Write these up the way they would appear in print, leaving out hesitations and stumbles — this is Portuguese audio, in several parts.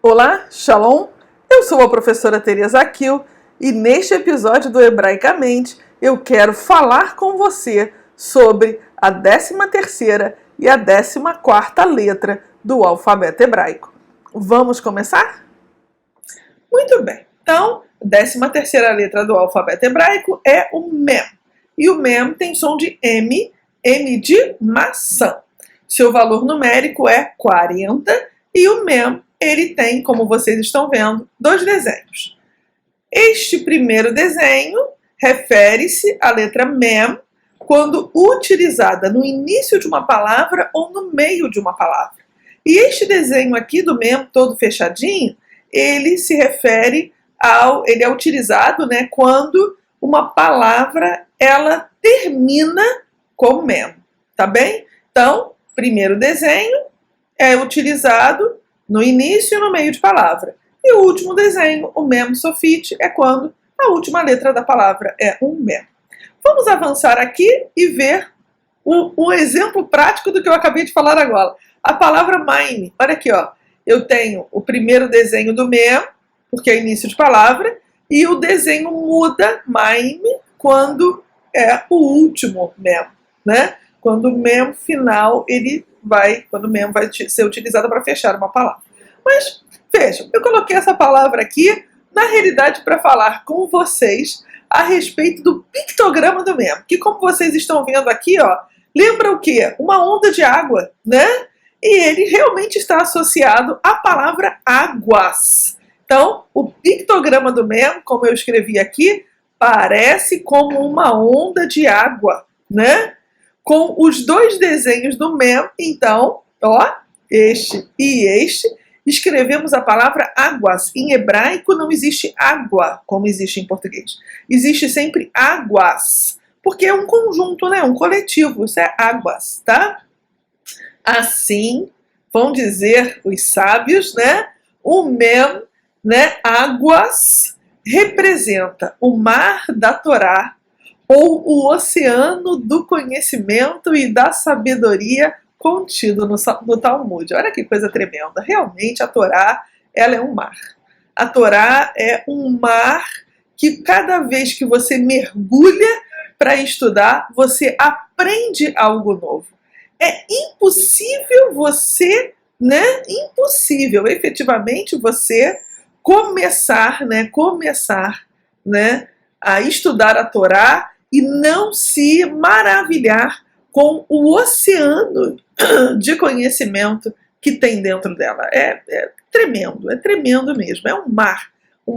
Olá, Shalom! Eu sou a professora Teresa Akil e neste episódio do Hebraicamente eu quero falar com você sobre a 13ª e a 14ª letra do alfabeto hebraico. Vamos começar? Muito bem, então a 13ª letra do alfabeto hebraico é o Mem. E o Mem tem som de M, M de maçã. Seu valor numérico é 40 e o Mem ele tem, como vocês estão vendo, dois desenhos. Este primeiro desenho refere-se à letra Mem quando utilizada no início de uma palavra ou no meio de uma palavra. E este desenho aqui do Mem, todo fechadinho, ele se refere ele é utilizado, né, quando uma palavra ela termina com Mem, tá bem? Então, primeiro desenho é utilizado no início e no meio de palavra. E o último desenho, o Mem Sofit, é quando a última letra da palavra é um Mem. Vamos avançar aqui e ver um exemplo prático do que eu acabei de falar agora. A palavra Maim. Olha aqui, ó. Eu tenho o primeiro desenho do Mem, porque é início de palavra, e o desenho muda, Maim, quando é o último Mem, né? Quando o Mem final, quando o Mem vai ser utilizado para fechar uma palavra. Mas, vejam, eu coloquei essa palavra aqui, na realidade, para falar com vocês a respeito do pictograma do Mem, que como vocês estão vendo aqui, ó, lembra o quê? Uma onda de água, né? E ele realmente está associado à palavra águas. Então, o pictograma do Mem, como eu escrevi aqui, parece como uma onda de água, né? Com os dois desenhos do Mem, então, ó, este e este, escrevemos a palavra águas. Em hebraico não existe água, como existe em português. Existe sempre águas, porque é um conjunto, né? Um coletivo, isso é águas, tá? Assim, vão dizer os sábios, né? O Mem, né? Águas, representa o mar da Torá, ou o oceano do conhecimento e da sabedoria contido no Talmud. Olha que coisa tremenda. Realmente a Torá, ela é um mar. A Torá é um mar que cada vez que você mergulha para estudar, você aprende algo novo. É impossível você, né? Impossível, efetivamente, você começar, né, a estudar a Torá e não se maravilhar com o oceano de conhecimento que tem dentro dela. É tremendo mesmo, é um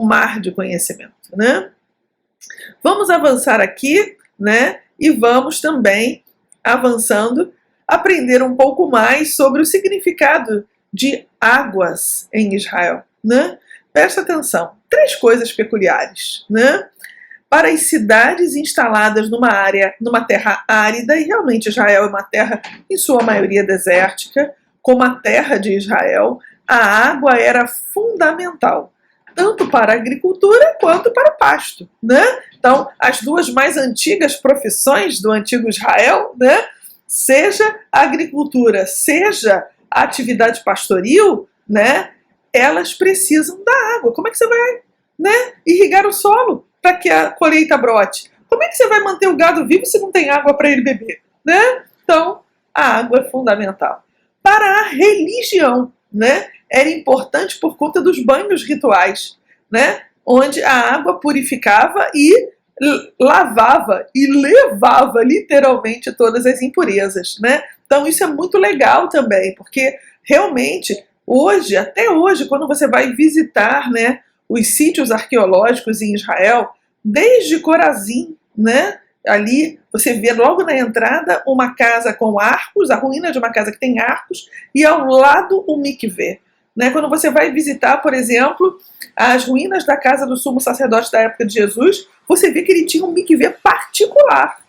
mar de conhecimento, né? Vamos avançar aqui, né? E vamos também, avançando, aprender um pouco mais sobre o significado de águas em Israel, né? Presta atenção, 3 coisas peculiares, né? Para as cidades instaladas numa terra árida, e realmente Israel é uma terra, em sua maioria, desértica, como a terra de Israel, a água era fundamental, tanto para a agricultura quanto para o pasto, né? Então, as duas mais antigas profissões do antigo Israel, né? Seja a agricultura, seja a atividade pastoril, né? Elas precisam da água. Como é que você vai, né, irrigar o solo para que a colheita brote? Como é que você vai manter o gado vivo se não tem água para ele beber, né? Então, a água é fundamental. Para a religião, né, era importante por conta dos banhos rituais, né, onde a água purificava e lavava e levava literalmente todas as impurezas, né? Então isso é muito legal também, porque realmente hoje, até hoje, quando você vai visitar, né, os sítios arqueológicos em Israel, desde Corazim, né, ali você vê logo na entrada uma casa com arcos, a ruína de uma casa que tem arcos, e ao lado o mikveh. Né? Quando você vai visitar, por exemplo, as ruínas da casa do sumo sacerdote da época de Jesus, você vê que ele tinha um mikveh particular,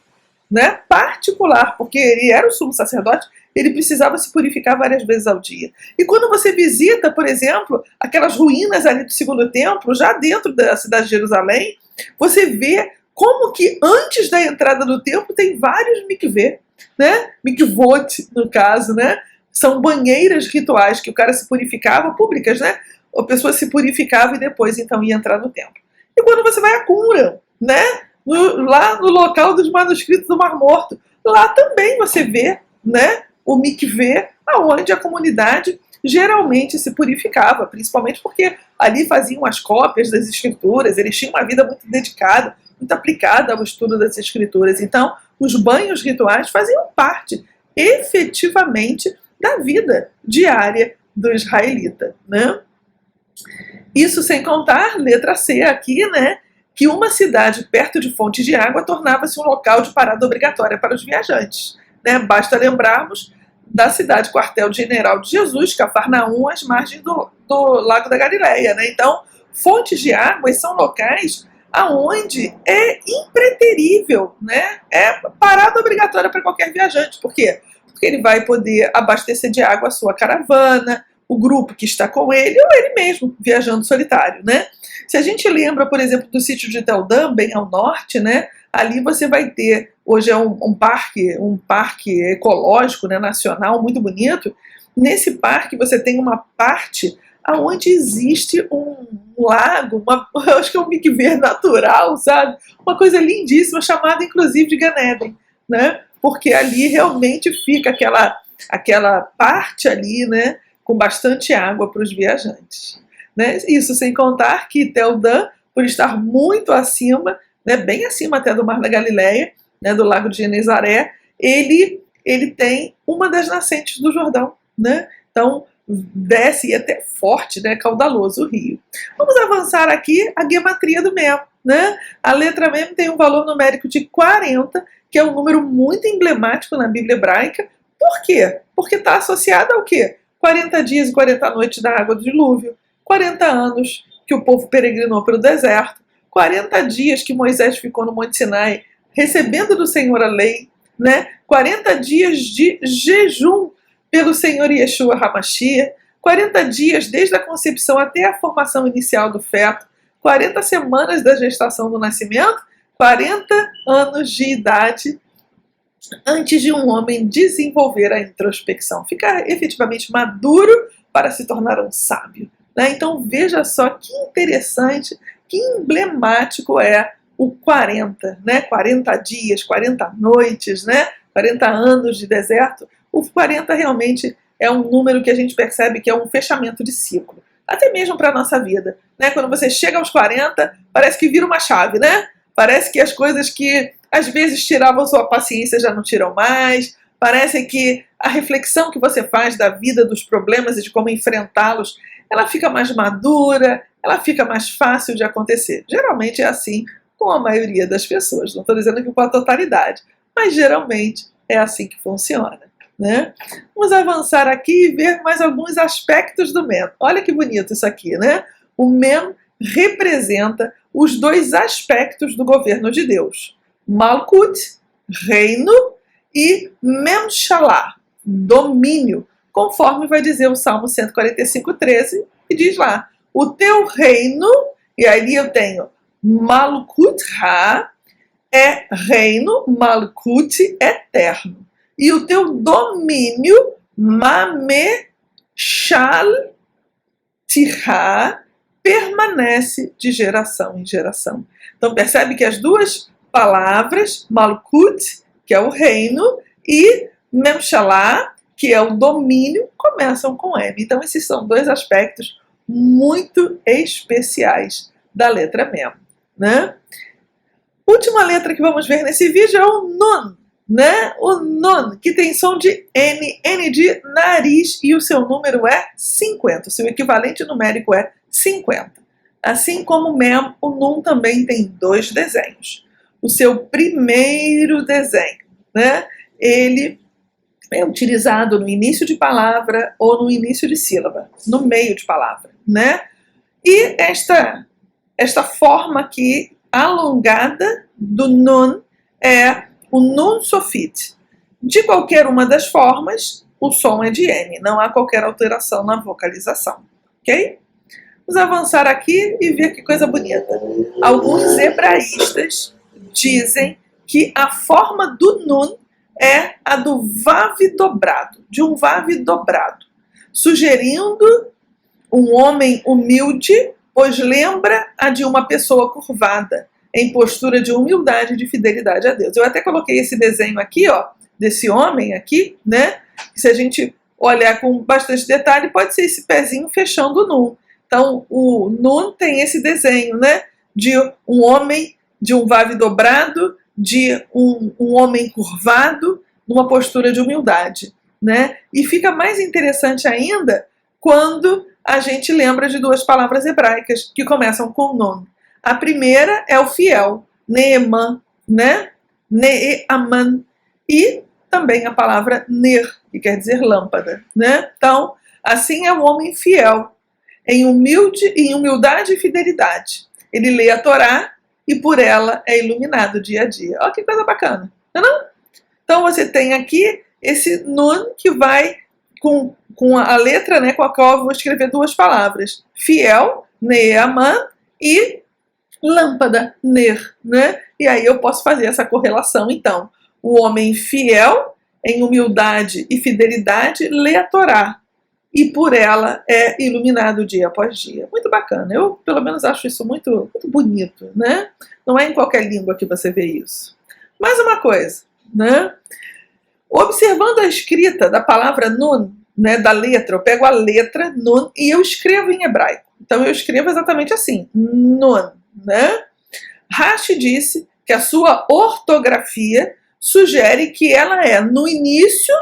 né? Particular, porque ele era o sumo sacerdote, ele precisava se purificar várias vezes ao dia. E quando você visita, por exemplo, aquelas ruínas ali do segundo templo, já dentro da cidade de Jerusalém, você vê como que antes da entrada do templo tem vários mikveh. né? Mikvot, no caso, né? São banheiras rituais que o cara se purificava, públicas, né? A pessoa se purificava e depois então ia entrar no templo. E quando você vai a Qumran, né? Lá no local dos manuscritos do Mar Morto, lá também você vê, né? O mikveh, aonde a comunidade geralmente se purificava, principalmente porque ali faziam as cópias das escrituras, eles tinham uma vida muito dedicada, muito aplicada ao estudo das escrituras. Então, os banhos rituais faziam parte, efetivamente, da vida diária do israelita, né? Isso sem contar, letra C aqui, né? Que uma cidade perto de fontes de água tornava-se um local de parada obrigatória para os viajantes, né? Basta lembrarmos da cidade quartel-general de Jesus, Cafarnaum, às margens do Lago da Galileia, né? Então, fontes de água são locais aonde é impreterível, né? É parada obrigatória para qualquer viajante. Por quê? Porque ele vai poder abastecer de água a sua caravana, o grupo que está com ele, ou ele mesmo, viajando solitário, né? Se a gente lembra, por exemplo, do sítio de Tel Dan, bem ao norte, né? Ali você vai ter, hoje é um parque ecológico, né, nacional, muito bonito. Nesse parque você tem uma parte onde existe um lago, eu acho que é um mikveh natural, sabe? Uma coisa lindíssima, chamada inclusive de Gan Eden, né? Porque ali realmente fica aquela parte ali, né, com bastante água para os viajantes, né? Isso sem contar que Tel Dan, por estar muito acima, né, bem acima até do Mar da Galileia, né, do Lago de Genezaré, ele tem uma das nascentes do Jordão, né? Então desce e é até forte, né, caudaloso o rio. Vamos avançar aqui a gematria do Mem, né? A letra Mem tem um valor numérico de 40, que é um número muito emblemático na Bíblia hebraica. Por quê? Porque está associada ao quê? 40 dias e 40 noites da água do dilúvio, 40 anos que o povo peregrinou pelo deserto, 40 dias que Moisés ficou no Monte Sinai recebendo do Senhor a lei, né? 40 dias de jejum pelo Senhor Yeshua HaMashiach, 40 dias desde a concepção até a formação inicial do feto, 40 semanas da gestação do nascimento, 40 anos de idade antes de um homem desenvolver a introspecção, ficar efetivamente maduro para se tornar um sábio, né? Então veja só que interessante, que emblemático é o 40, né? 40 dias, 40 noites, né? 40 anos de deserto. O 40 realmente é um número que a gente percebe que é um fechamento de ciclo, até mesmo para a nossa vida, né? Quando você chega aos 40, parece que vira uma chave, né? Parece que as coisas que às vezes tiravam sua paciência já não tiram mais, parece que a reflexão que você faz da vida, dos problemas e de como enfrentá-los, ela fica mais madura, ela fica mais fácil de acontecer. Geralmente é assim com a maioria das pessoas, não estou dizendo que com a totalidade, mas geralmente é assim que funciona, né? Vamos avançar aqui e ver mais alguns aspectos do Mem. Olha que bonito isso aqui, né? O Mem representa os dois aspectos do governo de Deus: Malkut, reino, e Memshalá, domínio, conforme vai dizer o Salmo 145:13, que diz lá: o teu reino, e aí eu tenho Malkut Ha, é reino, Malkut, eterno, e o teu domínio, Mameshal Tirá, permanece de geração em geração. Então percebe que as duas palavras, Malkut, que é o reino, e Memshalá, que é o domínio, começam com M. Então esses são dois aspectos muito especiais da letra Mem, né? Última letra que vamos ver nesse vídeo é o Nun, né? O Nun, que tem som de N, N de nariz, e o seu número é 50. O seu equivalente numérico é 50. Assim como o Mem, o Nun também tem dois desenhos. O seu primeiro desenho, né? Ele é utilizado no início de palavra ou no início de sílaba, no meio de palavra, né? E esta forma aqui alongada do Nun é o Nun Sofit. De qualquer uma das formas, o som é de N, não há qualquer alteração na vocalização, ok? Vamos avançar aqui e ver que coisa bonita. Alguns hebraístas dizem que a forma do Nun é a do vav dobrado, de um vav dobrado, sugerindo um homem humilde, pois lembra a de uma pessoa curvada, em postura de humildade e de fidelidade a Deus. Eu até coloquei esse desenho aqui, ó, desse homem aqui, né? Se a gente olhar com bastante detalhe, pode ser esse pezinho fechando o Nun. Então, o Nun tem esse desenho, né? De um homem, de um vav dobrado, de um homem curvado, numa postura de humildade, né? E fica mais interessante ainda quando a gente lembra de duas palavras hebraicas que começam com Nun. A primeira é o fiel, Neeman, né? Neeman. E também a palavra Ner, que quer dizer lâmpada, né? Então, assim é o homem fiel, em humildade e fidelidade. Ele lê a Torá e por ela é iluminado dia a dia. Olha que coisa bacana, não é não? Então você tem aqui esse Nun que vai com a letra, né, com a qual eu vou escrever duas palavras. Fiel, Neeman, e lâmpada, Ner, né? E aí eu posso fazer essa correlação, então. O homem fiel, em humildade e fidelidade, lê a Torá. E por ela é iluminado dia após dia. Muito bacana. Eu, pelo menos, acho isso muito, muito bonito, né? Não é em qualquer língua que você vê isso. Mais uma coisa, né? Observando a escrita da palavra Nun, né, da letra, eu pego a letra Nun e eu escrevo em hebraico. Então eu escrevo exatamente assim, Nun, né? Rashi disse que a sua ortografia sugere que ela é, no início,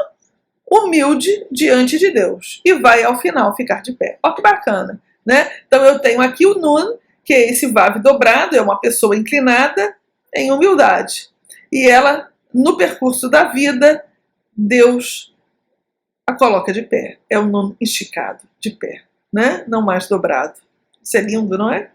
humilde diante de Deus e vai ao final ficar de pé. Olha que bacana, né? Então eu tenho aqui o Nun, que é esse vav dobrado, é uma pessoa inclinada em humildade. E ela, no percurso da vida, Deus a coloca de pé. É o Nun esticado, de pé, né? Não mais dobrado. Isso é lindo, não é?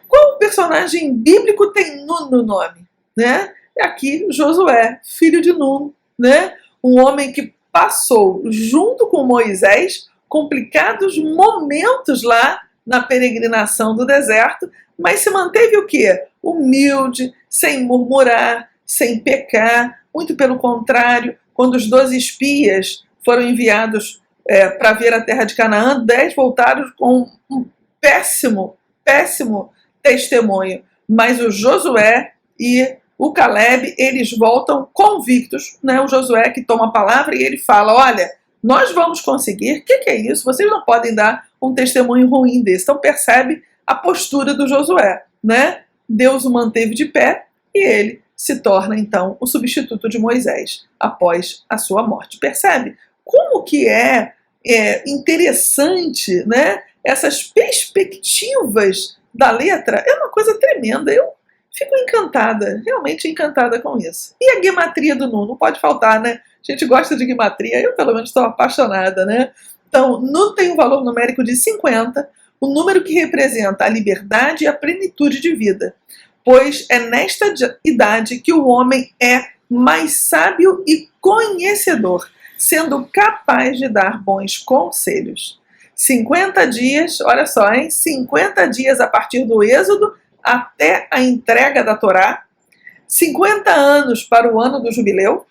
Qual personagem bíblico tem Nun no nome? Né? É aqui Josué, filho de Nun, né? Um homem que passou, junto com Moisés, complicados momentos lá na peregrinação do deserto, mas se manteve o quê? Humilde, sem murmurar, sem pecar, muito pelo contrário, quando os 12 espias foram enviados para ver a terra de Canaã, 10 voltaram com um péssimo testemunho, mas o Josué e o Caleb, eles voltam convictos, né? O Josué que toma a palavra e ele fala, olha, nós vamos conseguir, o que é isso? Vocês não podem dar um testemunho ruim desse. Então percebe a postura do Josué, né? Deus o manteve de pé e ele se torna então o substituto de Moisés após a sua morte. Percebe como que é interessante, né? Essas perspectivas da letra é uma coisa tremenda. Eu fico encantada, realmente encantada com isso. E a gematria do Nun? Não pode faltar, né? A gente gosta de gematria, eu pelo menos estou apaixonada, né? Então, Nun tem um valor numérico de 50, o número que representa a liberdade e a plenitude de vida, pois é nesta idade que o homem é mais sábio e conhecedor, sendo capaz de dar bons conselhos. 50 dias, olha só, hein? 50 dias a partir do Êxodo até a entrega da Torá, 50 anos para o ano do jubileu,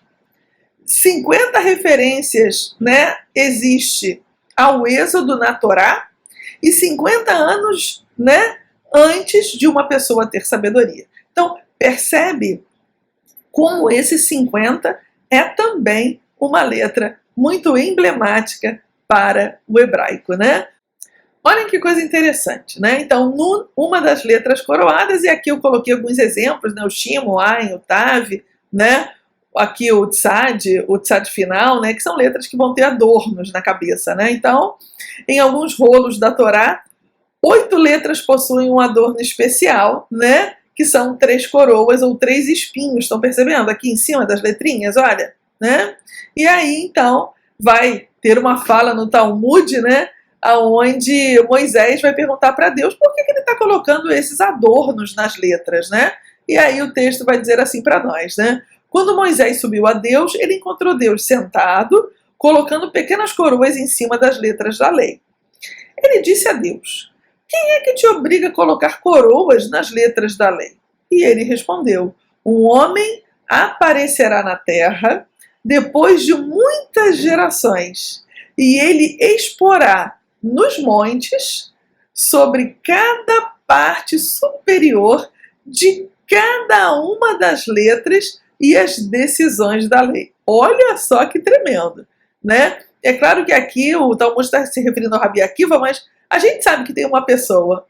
50 referências, né, existe ao Êxodo na Torá e 50 anos, né, antes de uma pessoa ter sabedoria. Então, percebe como esse 50 é também uma letra muito emblemática para o hebraico, né? Olhem que coisa interessante, né? Então, Nun, uma das letras coroadas, e aqui eu coloquei alguns exemplos, né? O Shin, o Ain, o Tav, né? Aqui o Tzad final, né? Que são letras que vão ter adornos na cabeça, né? Então, em alguns rolos da Torá, 8 letras possuem um adorno especial, né? Que são 3 coroas ou 3 espinhos, estão percebendo? Aqui em cima das letrinhas, olha, né? E aí, então, vai ter uma fala no Talmud, né? Onde Moisés vai perguntar para Deus por que ele está colocando esses adornos nas letras, né? E aí o texto vai dizer assim para nós, né? Quando Moisés subiu a Deus, ele encontrou Deus sentado, colocando pequenas coroas em cima das letras da lei. Ele disse a Deus, quem é que te obriga a colocar coroas nas letras da lei? E ele respondeu, um homem aparecerá na terra depois de muitas gerações, e ele exporá nos montes sobre cada parte superior de cada uma das letras e as decisões da lei. Olha só que tremendo, né? É claro que aqui o Talmud está se referindo ao Rabi Akiva, mas a gente sabe que tem uma pessoa,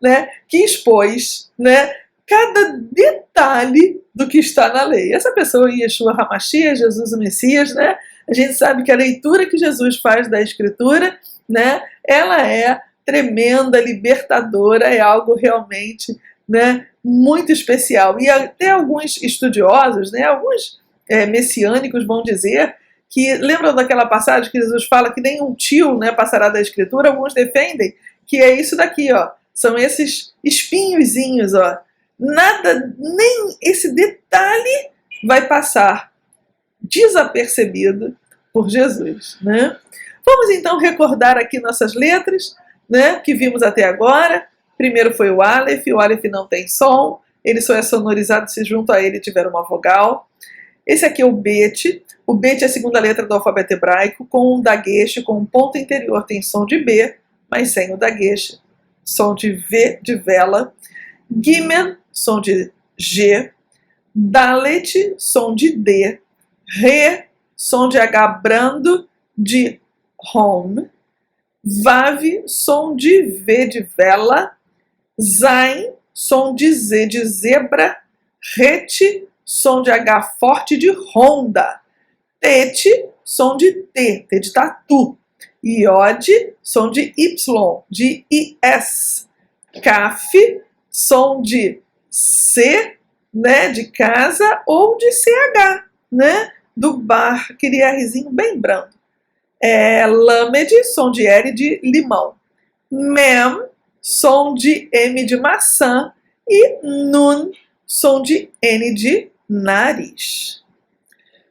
né, que expôs, né, cada detalhe do que está na lei. Essa pessoa é Yeshua HaMashiach, Jesus o Messias, né? A gente sabe que a leitura que Jesus faz da Escritura, né, ela é tremenda, libertadora, é algo realmente, né, muito especial. E até alguns estudiosos, né, alguns messiânicos vão dizer que, lembram daquela passagem que Jesus fala que nem um tio, né, passará da Escritura? Alguns defendem que é isso daqui, ó, são esses espinhozinhos, ó. Nada, nem esse detalhe vai passar desapercebido por Jesus, né? Vamos então recordar aqui nossas letras, né, que vimos até agora. Primeiro foi o Aleph não tem som, ele só é sonorizado se junto a ele tiver uma vogal. Esse aqui é o Bet é a segunda letra do alfabeto hebraico, com um dagesh, com um ponto interior, tem som de B, mas sem o dagesh, som de V de vela. Gimel, som de G. Dalet, som de D. Re, som de H brando, de home. Vav, som de V de vela. Zain, som de Z de zebra. Het, som de H forte de Honda. Tet, som de T de tatu. Iod, som de Y, de IS. Kaf, som de C, né, de casa, ou de CH, né, do bar, aquele Rzinho bem brando. Lamed, som de L de limão. Mem, som de M de maçã. E Nun, som de N de nariz.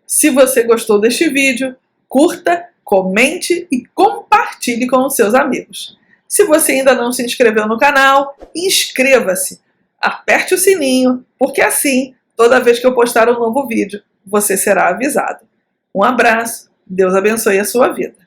Se você gostou deste vídeo, curta, comente e compartilhe com os seus amigos. Se você ainda não se inscreveu no canal, inscreva-se, aperte o sininho, porque assim, toda vez que eu postar um novo vídeo, você será avisado. Um abraço, Deus abençoe a sua vida.